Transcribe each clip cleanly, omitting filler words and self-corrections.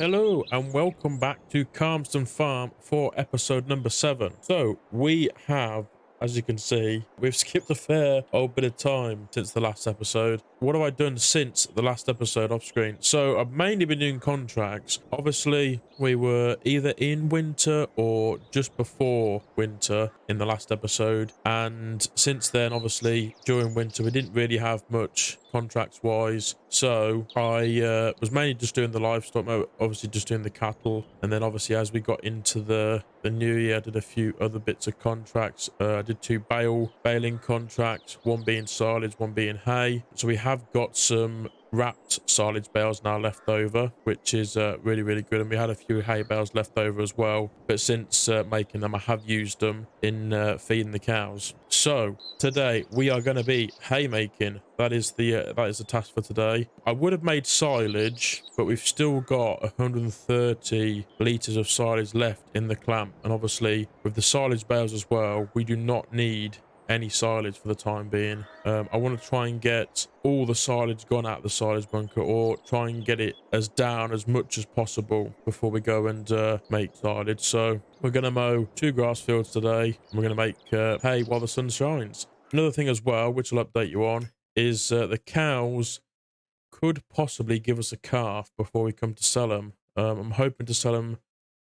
Hello and welcome back to Calmsden Farm for episode number 7. So we have, as you can see, we've skipped a fair old bit of time since the last episode. What have I done since the last episode off screen? So I've mainly been doing contracts. Obviously, we were either in winter or just before winter in the last episode. And since then, obviously, during winter, we didn't really have much contracts wise. So I was mainly just doing the livestock, obviously just doing the cattle. And then obviously as we got into the new year, I did a few other bits of contracts. I did 2 baling contracts, one being silage, one being hay. So we have got some wrapped silage bales now left over, which is really good. And we had a few hay bales left over as well, but since making them, I have used them in feeding the cows. So today we are going to be hay making. That is the task for today. I would have made silage, but we've still got 130 litres of silage left in the clamp, and obviously with the silage bales as well, we do not need any silage for the time being. I want to try and get all the silage gone out of the silage bunker, or try and get it as down as much as possible before we go and make silage. So we're going to mow 2 grass fields today, and we're going to make hay while the sun shines. Another thing as well, which I'll update you on, is the cows could possibly give us a calf before we come to sell them. I'm hoping to sell them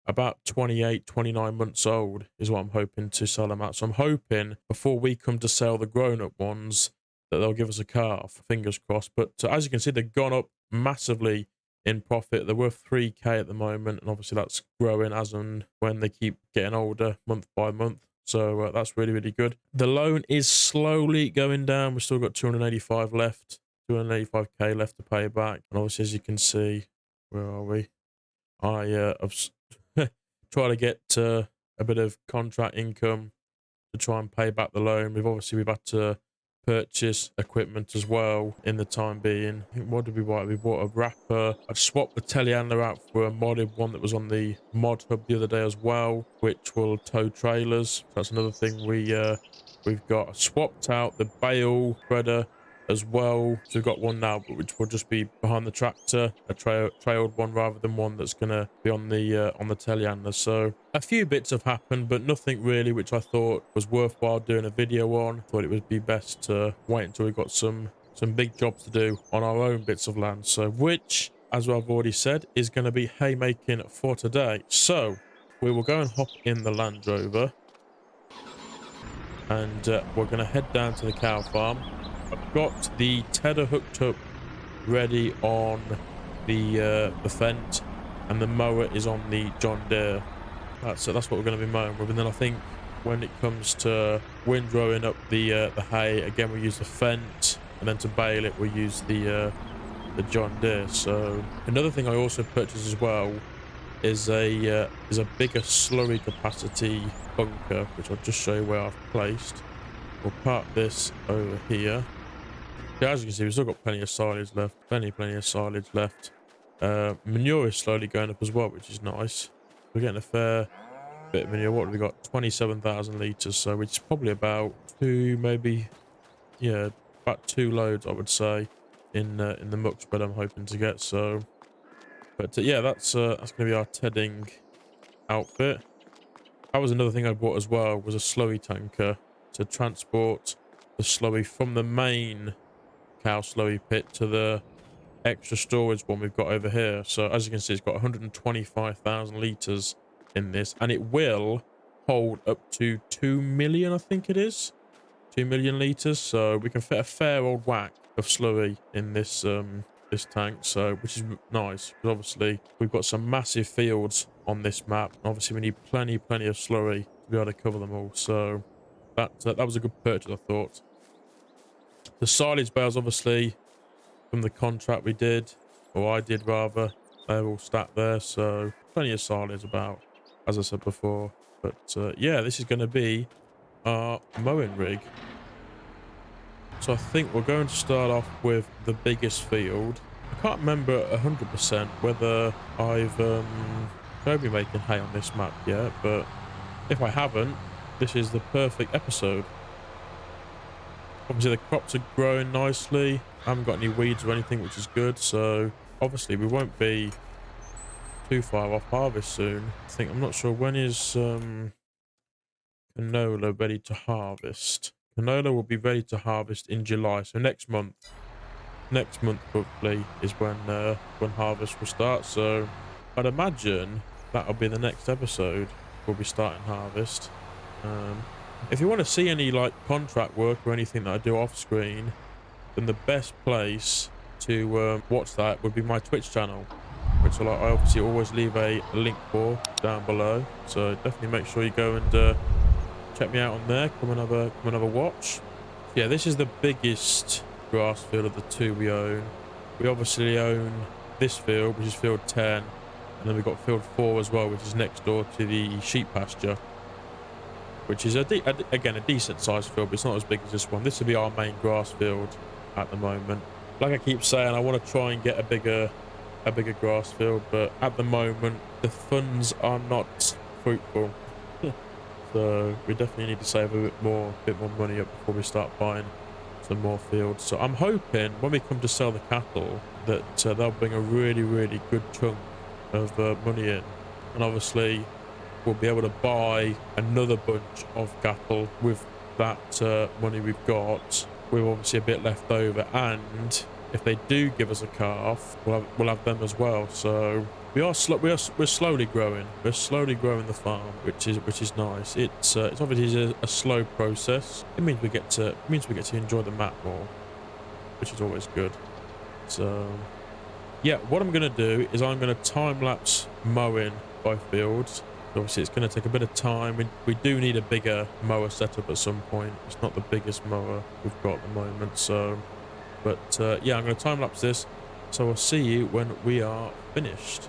about 28, 29 months old is what I'm hoping to sell them at. So I'm hoping before we come to sell the grown-up ones that they'll give us a calf, fingers crossed. But as you can see, they've gone up massively in profit. They're worth 3k at the moment, and obviously that's growing as and when they keep getting older month by month. So that's really good. The loan is slowly going down. We've still got 285 left, 285k left to pay back. And obviously, as you can see, where are we? I've try to get a bit of contract income to try and pay back the loan. We've had to purchase equipment as well in the time being. I think, what did we buy? We bought a wrapper. I swapped the telehandler out for a modded one that was on the mod hub the other day as well, which will tow trailers. That's another thing we've got. I swapped out the bale spreader as well. So we've got one now, but which will just be behind the tractor, a trailed one rather than one that's gonna be on the telehandler. So a few bits have happened, but nothing really which I thought was worthwhile doing a video on. Thought it would be best to wait until we got some big jobs to do on our own bits of land. So which, as I've already said, is going to be haymaking for today. So we will go and hop in the Land Rover, and we're going to head down to the cow farm. I've got the tedder hooked up ready on the Fendt, and the mower is on the John Deere. That's what we're going to be mowing with. And then I think when it comes to windrowing up the hay, again we use the Fendt, and then to bale it we use the John Deere. So another thing I also purchased as well is a bigger slurry capacity bunker, which I'll just show you where I've placed. We'll park this over here. Yeah, as you can see, we've still got plenty of silage left. Plenty of silage left. Manure is slowly going up as well, which is nice. We're getting a fair bit of manure. What have we got? 27,000 litres. So it's probably about 2, maybe, yeah, about 2 loads, I would say, in the muck spread I'm hoping to get. So, but yeah, that's going to be our tedding outfit. That was another thing I bought as well, was a slurry tanker to transport the slurry from the main cow slurry pit to the extra storage one we've got over here. So as you can see, it's got 125,000 litres in this, and it will hold up to 2 million, I think it is. 2 million litres. So we can fit a fair old whack of slurry in this this tank, so which is nice, because obviously we've got some massive fields on this map, and obviously we need plenty of slurry to be able to cover them all. So that was a good purchase, I thought. The silage bales, obviously, from the contract we did, or I did rather, they're all stacked there, so plenty of silage about, as I said before. But yeah, this is going to be our mowing rig. So I think we're going to start off with the biggest field. I can't remember 100% whether I've showed me making hay on this map yet, but if I haven't, this is the perfect episode. Obviously the crops are growing nicely. I haven't got any weeds or anything, which is good. So obviously we won't be too far off harvest soon. I'm not sure when is canola ready to harvest. Canola will be ready to harvest in July, so next month. Next month hopefully is when harvest will start. So I'd imagine that'll be the next episode. We'll be starting harvest. If you want to see any like contract work or anything that I do off screen, then the best place to watch that would be my Twitch channel, which I obviously always leave a link for down below. So definitely make sure you go and check me out on there. Come and have a watch. Yeah, this is the biggest grass field of the two we own. We obviously own this field, which is field 10, and then we've got field 4 as well, which is next door to the sheep pasture, which is again a decent sized field, but it's not as big as this one. This will be our main grass field at the moment. Like I keep saying, I want to try and get a bigger grass field, but at the moment the funds are not fruitful. So we definitely need to save a bit more money up before we start buying some more fields. So I'm hoping when we come to sell the cattle that they'll bring a really good chunk of money in, and obviously we'll be able to buy another bunch of cattle with that money we've got, with obviously a bit left over. And if they do give us a calf, we'll have them as well. So we're slowly growing. We're slowly growing the farm, which is nice. It's obviously a slow process. It means we get to enjoy the map more, which is always good. So yeah, what I'm gonna do is I'm gonna time lapse mowing by fields. Obviously, it's going to take a bit of time. We do need a bigger mower setup at some point. It's not the biggest mower we've got at the moment. So, but yeah, I'm going to time lapse this. So I'll see you when we are finished.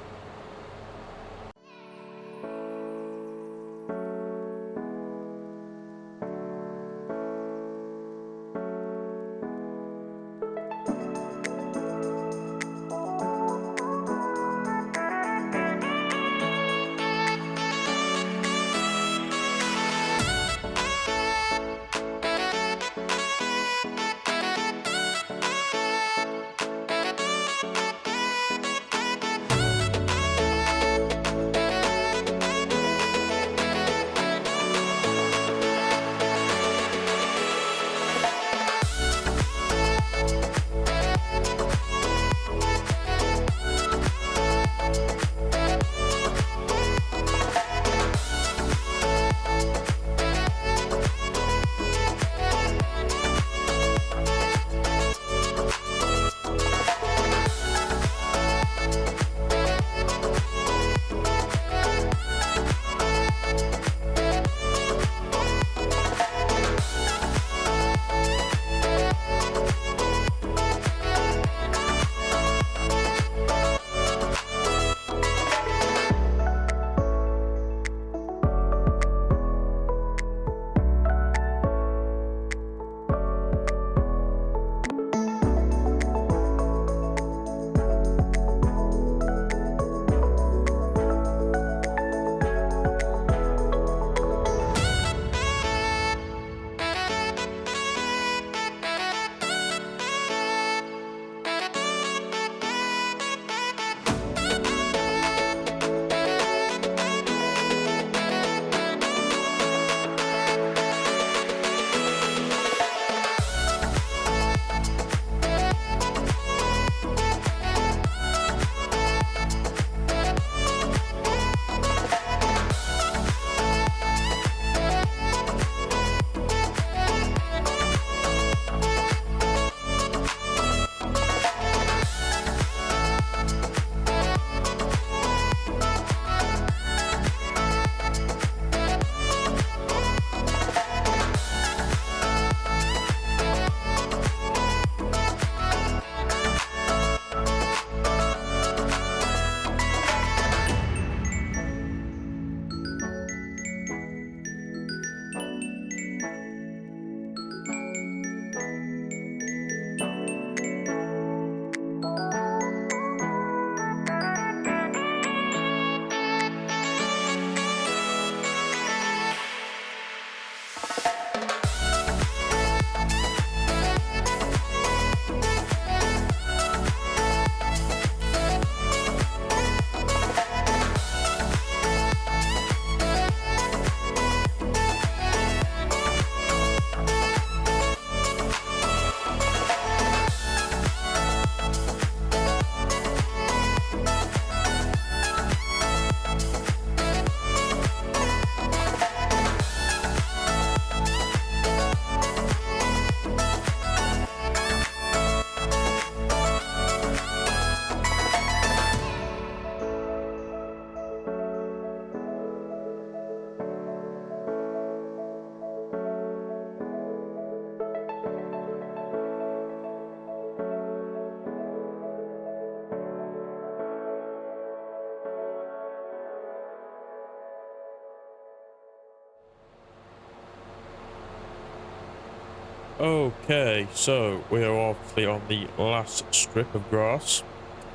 Okay, so we are obviously on the last strip of grass.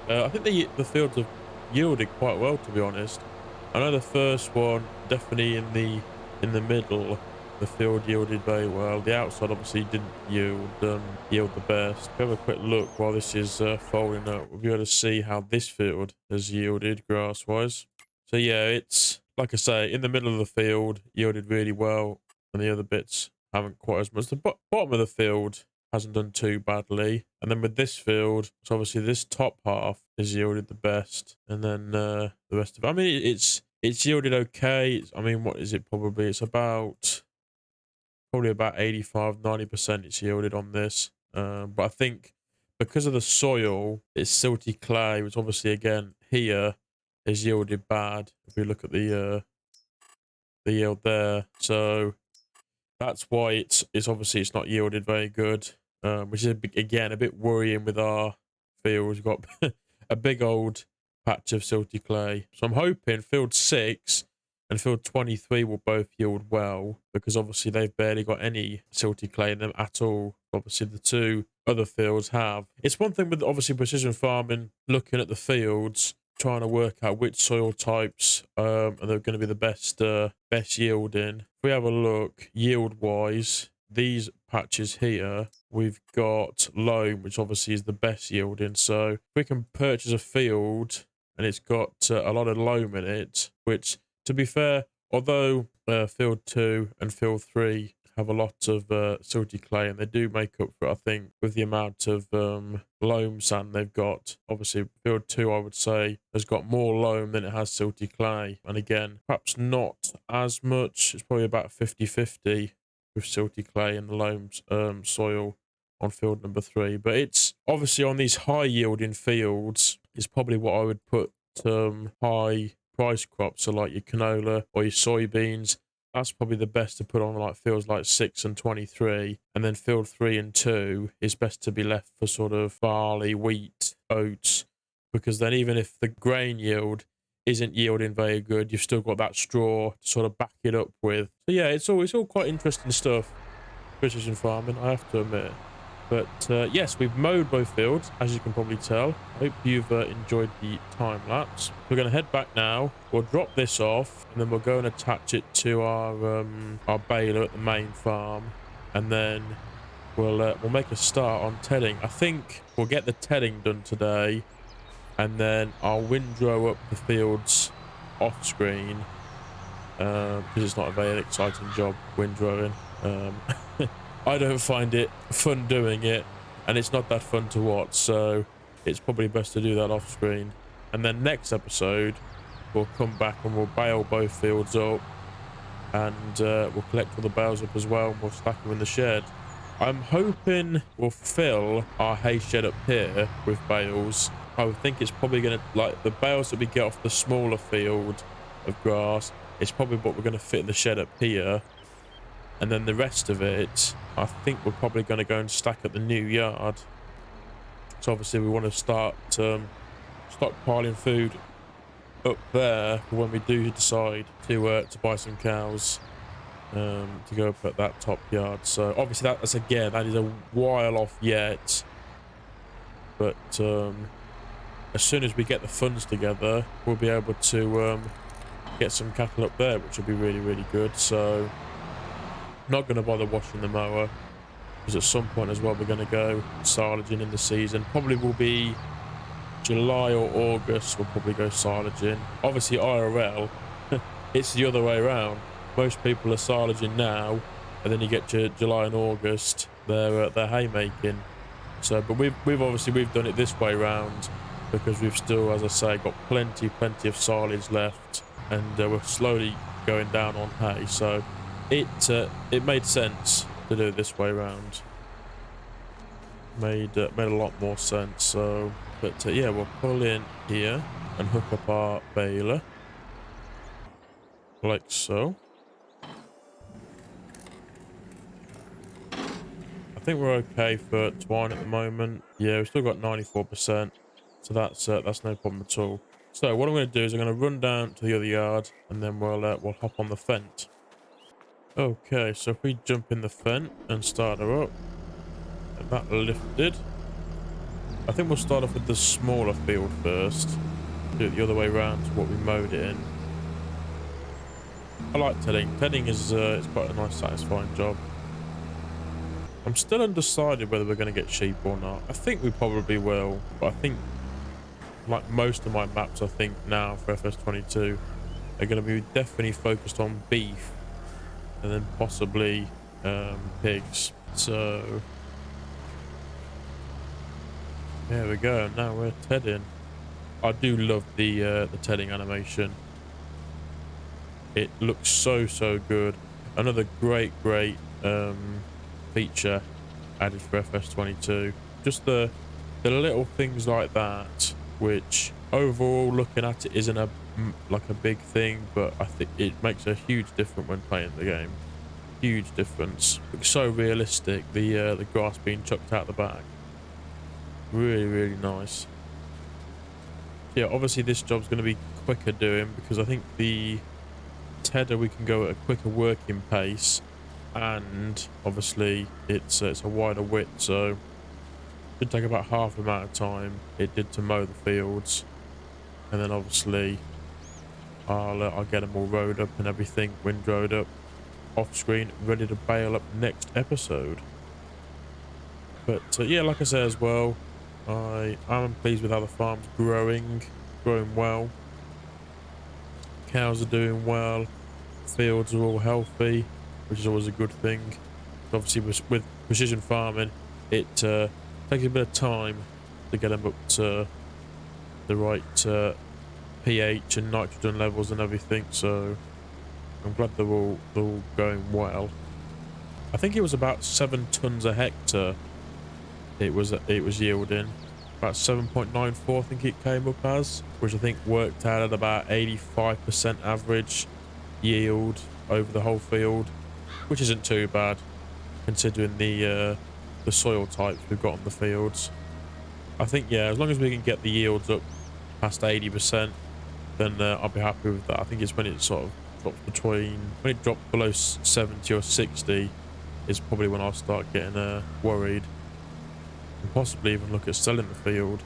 I think the fields have yielded quite well, to be honest. I know the first one definitely in the middle, the field yielded very well. The outside obviously didn't yield the best. If we have a quick look while this is folding up, we'll be able to see how this field has yielded grass wise. So yeah, it's like I say, in the middle of the field yielded really well, and the other bits haven't quite as much. The bottom of the field hasn't done too badly, and then with this field, so obviously this top half has yielded the best, and then the rest of it, I mean, it's yielded okay. I mean, what is it? Probably it's probably about 85-90% it's yielded on this, but I think because of the soil, it's silty clay, which obviously again here is yielded bad if we look at the yield there. So that's why it's obviously it's not yielded very good, which is again a bit worrying with our field. We've got a big old patch of silty clay, so I'm hoping field 6 and field 23 will both yield well, because obviously they've barely got any silty clay in them at all. Obviously the two other fields have. It's one thing with obviously precision farming, looking at the fields, trying to work out which soil types are going to be the best yielding. If we have a look yield wise, these patches here, we've got loam, which obviously is the best yielding. So if we can purchase a field and it's got a lot of loam in it, which, to be fair, although field 2 and field 3 have a lot of silty clay, and they do make up for it, I think, with the amount of loam sand they've got. Obviously field 2, I would say, has got more loam than it has silty clay, and again, perhaps not as much. It's probably about 50-50 with silty clay and the loam soil on field number 3. But it's obviously on these high yielding fields is probably what I would put high price crops, so like your canola or your soybeans. That's probably the best to put on like fields like 6 and 23, and then field 3 and 2 is best to be left for sort of barley, wheat, oats, because then even if the grain yield isn't yielding very good, you've still got that straw to sort of back it up with. So yeah, it's all quite interesting stuff, precision farming, I have to admit. But yes, we've mowed both fields, as you can probably tell. I hope you've enjoyed the time lapse. We're going to head back now. We'll drop this off, and then we'll go and attach it to our baler at the main farm, and then we'll make a start on tedding. I think we'll get the tedding done today, and then I'll windrow up the fields off screen, because it's not a very exciting job windrowing. I don't find it fun doing it, and it's not that fun to watch, so it's probably best to do that off screen. And then next episode we'll come back and we'll bale both fields up, and we'll collect all the bales up as well, and we'll stack them in the shed. I'm hoping we'll fill our hay shed up here with bales. I would think it's probably going to, like, the bales that we get off the smaller field of grass, it's probably what we're going to fit in the shed up here. And then the rest of it, I think we're probably going to go and stack at the new yard. So obviously we want to start stockpiling food up there for when we do decide to buy some cows to go up at that top yard. So obviously that is a while off yet. But as soon as we get the funds together, we'll be able to get some cattle up there, which will be really, really good. So not going to bother washing the mower, because at some point as well we're going to go silaging in the season. Probably will be July or August, we'll probably go silaging. Obviously IRL, it's the other way around. Most people are silaging now, and then you get to July and August, they're haymaking. So, but we've done it this way round, because we've still, as I say, got plenty of silage left, and we're slowly going down on hay. So it made sense to do it this way around. Made a lot more sense. So, but yeah, we'll pull in here and hook up our baler like so. I think we're okay for twine at the moment. Yeah, we've still got 94%, so that's no problem at all. So what I'm going to do is I'm going to run down to the other yard, and then we'll hop on the fence. Okay, so if we jump in the fence and start her up, And that lifted. I think we'll start off with the smaller field first. Do it the other way around to what we mowed it in. I like tedding. Tedding is it's quite a nice, satisfying job. I'm still undecided whether we're going to get sheep or not. I think we probably will, but I think, like most of my maps, I think now for FS22, are going to be definitely focused on beef, and then possibly pigs. So there we go. Now we're tedding. I do love the tedding animation. It looks so good. Another great feature added for FS22. Just the little things like that, which overall looking at it isn't a big thing, but I think it makes a huge difference when playing the game. Huge difference. Looks so realistic. The grass being chucked out the back. Really nice. Yeah, obviously this job's going to be quicker doing because I think the tedder we can go at a quicker working pace, and obviously it's a wider width, so it should take about half the amount of time it did to mow the fields. And then obviously I'll get them all rowed up and everything, windrowed up, off screen, ready to bale up next episode. But yeah, like I said as well, I am pleased with how the farm's growing well. Cows are doing well, fields are all healthy, which is always a good thing. Obviously with precision farming, it takes a bit of time to get them up to the right pH and nitrogen levels and everything, so I'm glad they're all going well. I think it was about 7 tons a hectare it was yielding. About 7.94 I think it came up as, which I think worked out at about 85% average yield over the whole field, which isn't too bad considering the soil types we've got on the fields. I think, yeah, as long as we can get the yields up past 80%, then I'll be happy with that. I think it's when it sort of drops when it drops below 70 or 60 is probably when I'll start getting worried, and possibly even look at selling the field,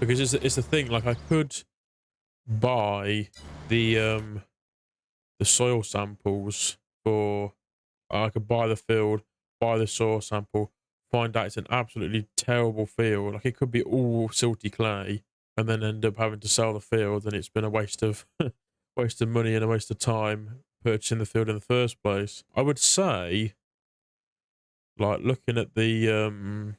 because it's the thing, like I could buy the soil samples for, I could buy the field, buy the soil sample, find out it's an absolutely terrible field, like it could be all silty clay, and then end up having to sell the field, and it's been a waste of waste of money and a waste of time purchasing the field in the first place. I would say, like looking at the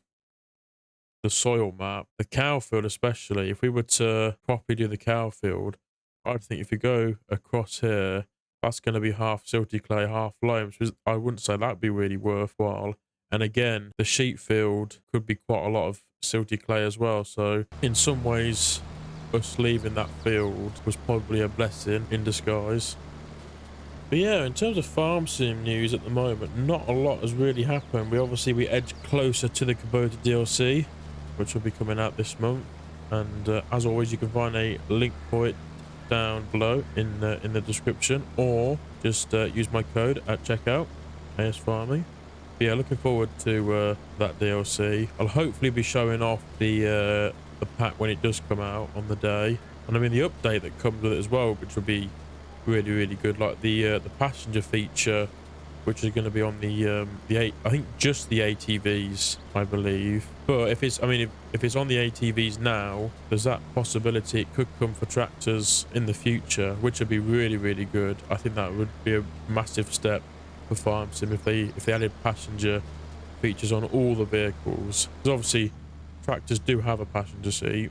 soil map, the cow field especially, if we were to properly do the cow field, I'd think if you go across here, that's going to be half silty clay, half loam, which I wouldn't say that'd be really worthwhile. And again, the sheep field could be quite a lot of silty clay as well, so in some ways us leaving that field was probably a blessing in disguise. But yeah, in terms of farm sim news at the moment, not a lot has really happened. We edged closer to the Kubota DLC, which will be coming out this month, and as always you can find a link for it down below in the description, or just use my code at checkout, AS Farming. But yeah, looking forward to that DLC. I'll hopefully be showing off the pack when it does come out on the day, and I mean the update that comes with it as well, which will be really good, like the passenger feature, which is going to be on I think just the ATVs, I believe. But if it's on the ATVs now, there's that possibility it could come for tractors in the future, which would be really good. I think that would be a massive step for farm sim if they added passenger features on all the vehicles, because obviously tractors do have a passenger seat,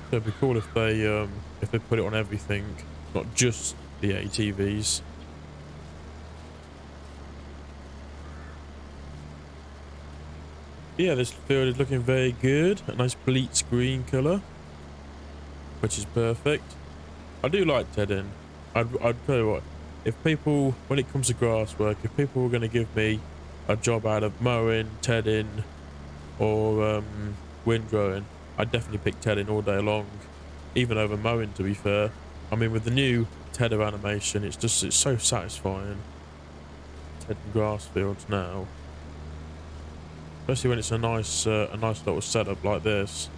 so it'd be cool if they put it on everything, not just the ATVs. Yeah, this field is looking very good. A nice bleach green colour, which is perfect. I do like tedding. I'd tell you what, if people, when it comes to grass work, if people were going to give me a job out of mowing, tedding, or windrowing, I'd definitely pick tedding all day long, even over mowing, to be fair. I mean, with the new tedder animation, it's so satisfying. Tedding grass fields now. especially when it's a nice little setup like this.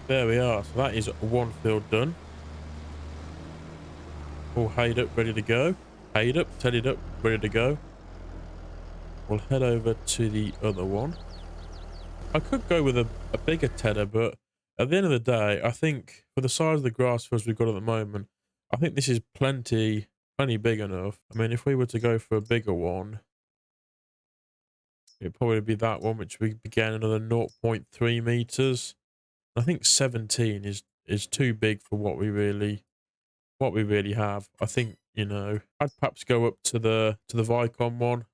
There we are. So that is one field done. All hayed up, ready to go. Hayed up, tedded up, ready to go. We'll head over to the other one. I could go with a bigger tedder, but at the end of the day, I think for the size of the grass fields we've got at the moment, I think this is plenty big enough. I mean, if we were to go for a bigger one, it'd probably be that one, which we began another 0.3 meters. I think 17 is too big for what we really have. I think, you know, I'd perhaps go up to the Vicon one.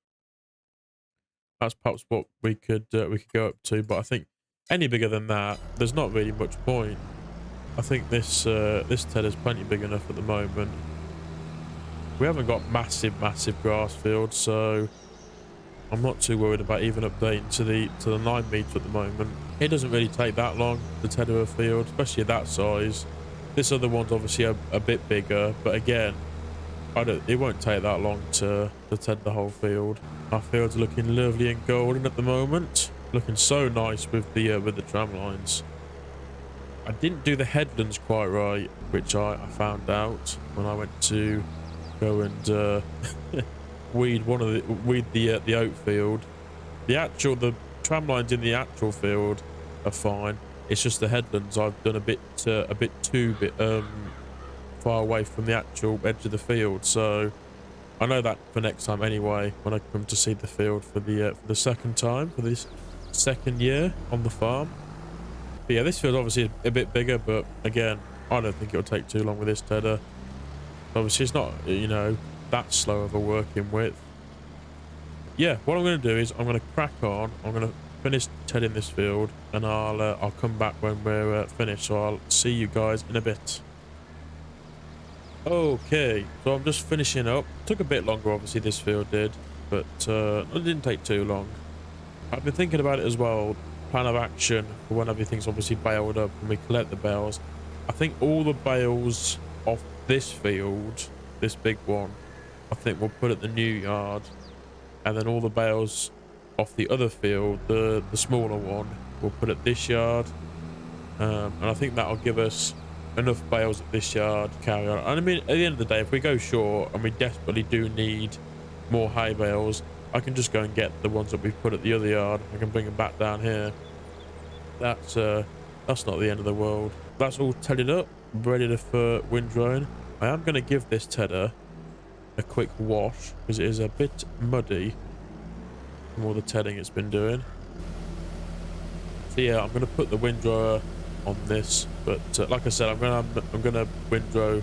That's perhaps what we could go up to, but I think any bigger than that, there's not really much point. I think this Ted is plenty big enough at the moment. We haven't got massive grass fields, so I'm not too worried about even updating to the 9 meter at the moment. It doesn't really take that long to tether a field, especially at that size. This other one's obviously a bit bigger, but again, it won't take that long to ted the whole field. Our field's looking lovely and golden at the moment. Looking so nice with the tram lines. I didn't do the headlands quite right, which I found out when I went to go and weed the oat field. The tram lines in the actual field are fine. It's just the headlands I've done a bit too far away from the actual edge of the field. So I know that for next time anyway, when I come to see the field for the second time, for this second year on the farm. But yeah, this field obviously a bit bigger, but again, I don't think it'll take too long with this tedder. Obviously it's not, you know, that slow of a working width. Yeah, what I'm going to do is I'm going to crack on. I'm going to finish tedding this field, and I'll come back when we're finished. So I'll see you guys in a bit. Okay, so I'm just finishing up. Took a bit longer, obviously, this field did, but it didn't take too long. I've been thinking about it as well, plan of action for when everything's obviously baled up and we collect the bales. I think all the bales off this field, this big one, I think we'll put at the new yard, and then all the bales off the other field, the smaller one, we'll put at this yard. And I think that'll give us enough bales at this yard to carry on. And I mean, at the end of the day, if we go short and we desperately do need more hay bales, I can just go and get the ones that we've put at the other yard. I can bring them back down here. That's not the end of the world. That's all tedded up, ready for windrown. I am going to give this tedder a quick wash because it is a bit muddy from all the tedding it's been doing. So yeah, I'm going to put the windrower on this, but like I said, I'm gonna windrow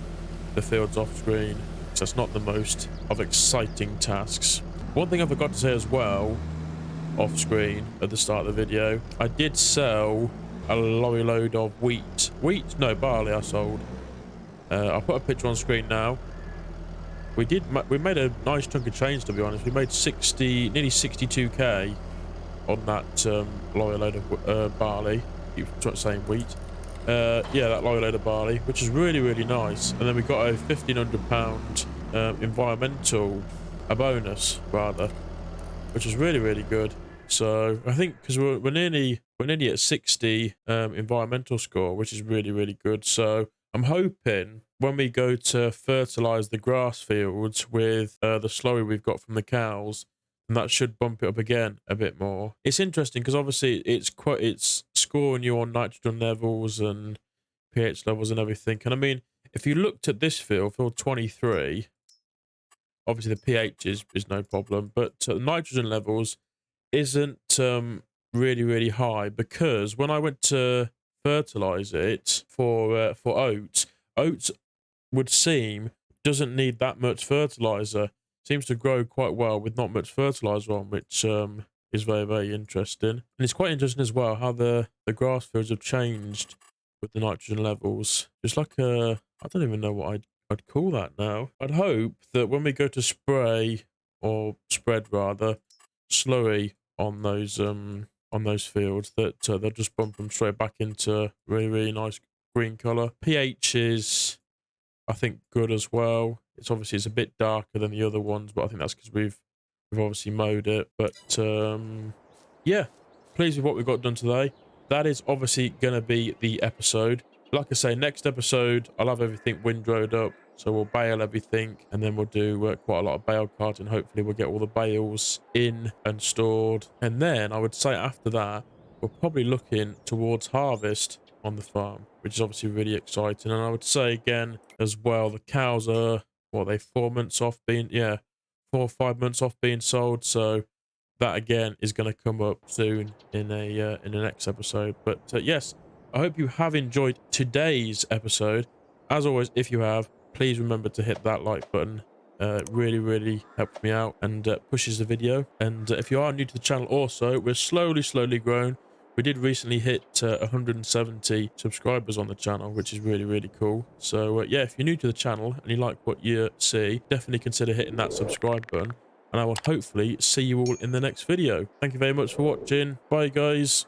the fields off screen. So it's not the most of exciting tasks. One thing I forgot to say as well, off screen at the start of the video, I did sell a lorry load of barley I sold. I'll put a picture on screen now. We made a nice chunk of change, to be honest. We made nearly 62k on that lorry load of barley. Keep saying wheat. Yeah, that lorry load of barley, which is really nice. And then we got a £1,500 environmental, a bonus rather, which is really good. So I think because we're nearly at 60 environmental score, which is really good. So I'm hoping when we go to fertilize the grass fields with the slurry we've got from the cows, and that should bump it up again a bit more. It's interesting because obviously it's scoring you on nitrogen levels and pH levels and everything. And I mean, if you looked at this field 23, obviously the pH is no problem, but the nitrogen levels isn't really high, because when I went to fertilize it for oats would seem doesn't need that much fertilizer. Seems to grow quite well with not much fertilizer on, which is very interesting. And it's quite interesting as well how the grass fields have changed with the nitrogen levels. It's like I don't even know what I'd call that now. I'd hope that when we go to spray, or spread rather, slurry on those fields, that they'll just bump them straight back into really nice green color. pH is, I think, good as well. It's a bit darker than the other ones, but I think that's because we've we've obviously mowed it. But yeah, pleased with what we've got done today. That is obviously going to be the episode. Like I say, next episode, I'll have everything windrowed up. So we'll bale everything, and then we'll do quite a lot of bale carting. Hopefully we'll get all the bales in and stored. And then I would say after that, we're probably looking towards harvest on the farm, which is obviously really exciting. And I would say again as well, the cows are, what are they, 4 months off being, yeah, 4 or 5 months off being sold. So that again is going to come up soon in the next episode. But yes, I hope you have enjoyed today's episode. As always, if you have, please remember to hit that like button. Really helps me out and pushes the video. And if you are new to the channel also, we're slowly growing. We did recently hit 170 subscribers on the channel, which is really cool. So yeah, if you're new to the channel and you like what you see, definitely consider hitting that subscribe button. And I will hopefully see you all in the next video. Thank you very much for watching. Bye, guys.